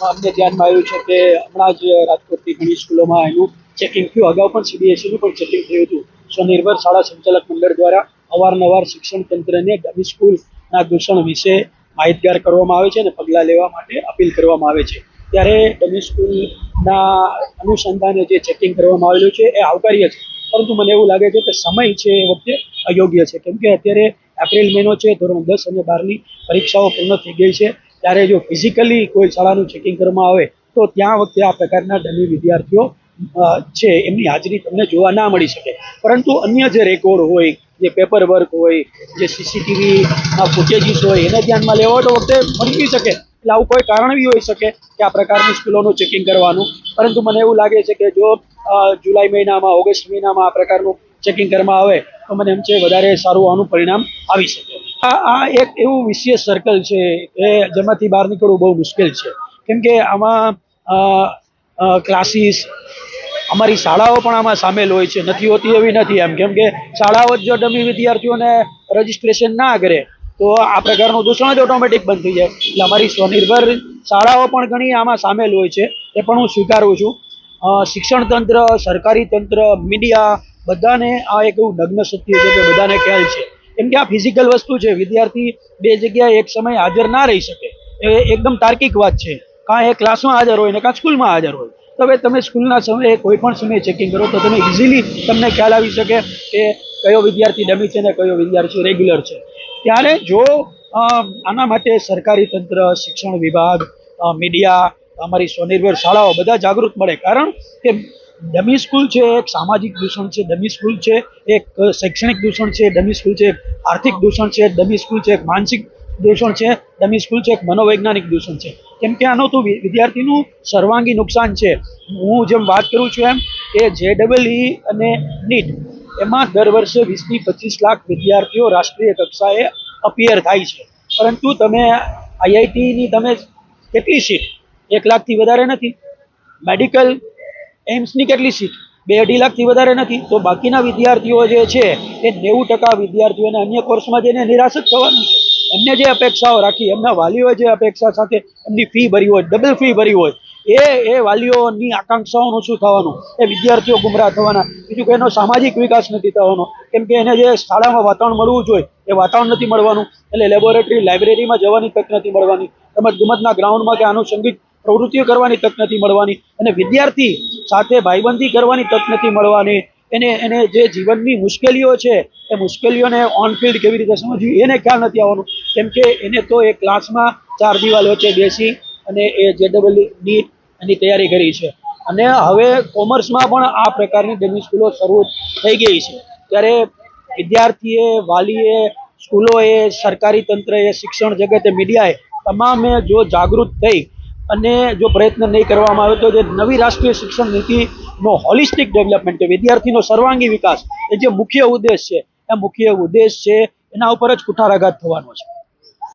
અમને ધ્યાનમાં આવ્યું છે કે હમણાં જ રાજકોટની ઘણી સ્કૂલોમાં એનું ચેકિંગ થયું. અગાઉ પણ સીબીએસઈનું પણ ચેકિંગ થયું હતું. સ્વનિર્ભર શાળા સંચાલક મંડળ દ્વારા અવારનવાર શિક્ષણ તંત્રને ડમી સ્કૂલના દૂષણ વિશે માહિતગાર કરવામાં આવે છે અને પગલાં લેવા માટે અપીલ કરવામાં આવે છે. ત્યારે ડમી સ્કૂલના અનુસંધાને જે ચેકિંગ કરવામાં આવેલું છે એ આવકાર્ય છે, પરંતુ મને એવું લાગે છે કે સમય છે એ વખતે અયોગ્ય છે, કેમ કે અત્યારે એપ્રિલ મહિનો છે, ધોરણ 10 અને 12ની પરીક્ષાઓ પૂર્ણ થઈ ગઈ છે. ત્યારે જો ફિઝિકલી કોઈ શાળાનું ચેકિંગ કરવામાં આવે તો ત્યાં વખતે આ પ્રકારના ડમી વિદ્યાર્થીઓ છે એમની હાજરી તમને જોવા ના મળી શકે. પરંતુ અન્ય જે રેકોર્ડ હોય, જે પેપર વર્ક હોય, જે સીસીટીવીના ફૂટેજીસ હોય, એને ધ્યાનમાં લેવા તો વખતે મળી શકે. એટલે આવું કોઈ કારણ બી હોઈ શકે કે આ પ્રકારની સ્કૂલોનું ચેકિંગ કરવાનું. પરંતુ મને એવું લાગે છે કે જો જુલાઈ મહિનામાં, ઓગસ્ટ મહિનામાં આ પ્રકારનું ચેકિંગ કરવામાં આવે તો મને એમ છે વધારે સારું આનું પરિણામ આવી શકે. આ એક એવું વિશેષ સર્કલ છે કે જેમાંથી બહાર નીકળવું બહુ મુશ્કેલ છે, કેમ કે આમાં ક્લાસીસ, અમારી શાળાઓ પણ આમાં સામેલ હોય છે. નથી હોતી એવી નથી એમ, કેમ કે શાળાઓ જો ડમી વિદ્યાર્થીઓને રજીસ્ટ્રેશન ના કરે તો આ પ્રકારનું દૂષણ જ ઓટોમેટિક બંધ થઈ જાય. એટલે અમારી સ્વનિર્ભર શાળાઓ પણ ઘણી આમાં સામેલ હોય છે, એ પણ હું સ્વીકારું છું. શિક્ષણ તંત્ર, સરકારી તંત્ર, મીડિયા, બધાને આ એક એવું નગ્ન સત્ય છે કે બધાને ખ્યાલ છે. કેમ કે આ ફિઝિકલ વસ્તુ છે, વિદ્યાર્થી બે જગ્યાએ એક સમય હાજર ના રહી શકે, એ એકદમ તાર્કિક વાત છે. કાં એ ક્લાસમાં હાજર હોય ને કાં સ્કૂલમાં હાજર હોય. તો હવે તમે સ્કૂલના સમયે કોઈ પણ સમયે ચેકિંગ કરો તો તમે ઇઝીલી તમને ખ્યાલ આવી શકે કે કયો વિદ્યાર્થી ડમી છે ને કયો વિદ્યાર્થી રેગ્યુલર છે. ત્યારે જો આના માટે સરકારી તંત્ર, શિક્ષણ વિભાગ, મીડિયા, અમારી સ્વનિર્ભર શાળાઓ બધા જાગૃત મળે. કારણ કે ડમી સ્કૂલ છે એક સામાજિક દૂષણ છે, ડમી સ્કૂલ છે એક શૈક્ષણિક દૂષણ છે, ડમી સ્કૂલ છે એક આર્થિક દૂષણ છે, ડમી સ્કૂલ છે એક માનસિક દૂષણ છે, ડમી સ્કૂલ છે એક મનોવૈજ્ઞાનિક દૂષણ છે. કેમ કે આનો તો વિદ્યાર્થીનું સર્વાંગી નુકસાન છે. હું જેમ વાત કરું છું એમ કે JEE અને નીટ એમાં દર વર્ષે 20થી 25 લાખ વિદ્યાર્થીઓ રાષ્ટ્રીય કક્ષાએ અપિયર થાય છે. પરંતુ તમે IITની તમે કેટલી સીટ? 1 લાખથી વધારે નથી. મેડિકલ એમ્સની કેટલી સીટ? 2-2.5 લાખથી વધારે નથી. તો બાકીના વિદ્યાર્થીઓ જે છે એ 90% વિદ્યાર્થીઓને અન્ય કોર્સમાં જઈને નિરાશ જ થવાનું છે. એમને જે અપેક્ષાઓ રાખી, એમના વાલીઓએ જે અપેક્ષા સાથે એમની ફી ભરી હોય, ડબલ ફી ભરી હોય, એ વાલીઓની આકાંક્ષાઓનું શું થવાનું? એ વિદ્યાર્થીઓ ગુમરાહ થવાના. બીજું કે એનો સામાજિક વિકાસ નથી થવાનો, કેમ કે એને જે શાળામાં વાતાવરણ મળવું જોઈએ એ વાતાવરણ નથી મળવાનું. એટલે લેબોરેટરી, લાઇબ્રેરીમાં જવાની તક નથી મળવાની, રમત ગમતના ગ્રાઉન્ડમાં કે આનુષંગિક પ્રવૃત્તિઓ કરવાની તક નથી મળવાની, અને વિદ્યાર્થી સાથે ભાઈબંધી કરવાની તક નથી મળવાની. એને જે જીવનની મુશ્કેલીઓ છે એ મુશ્કેલીઓને ઓન ફિલ્ડ કેવી રીતે સમજવી એને ખ્યાલ નથી આવવાનું. કેમ કે એને તો એ ક્લાસમાં 4 દિવાલ વચ્ચે બેસી અને એ JEE નીટ એની તૈયારી કરી છે. અને હવે કોમર્સમાં પણ આ પ્રકારની ડમી સ્કૂલો શરૂ થઈ ગઈ છે. ત્યારે વિદ્યાર્થીએ, વાલીએ, સ્કૂલોએ, સરકારી તંત્રએ, શિક્ષણ જગતે, મીડિયાએ તમામે જો જાગૃત થઈ અને જો પ્રયત્ન નહીં કરવામાં આવે તો જે નવી રાષ્ટ્રીય શિક્ષણ નીતિનો હોલિસ્ટિક ડેવલપમેન્ટ છે, વિદ્યાર્થીનો સર્વાંગી વિકાસ, એ જે મુખ્ય ઉદ્દેશ છે એ મુખ્ય ઉદ્દેશ છે એના ઉપર જ કુઠારાઘાત થવાનો છે.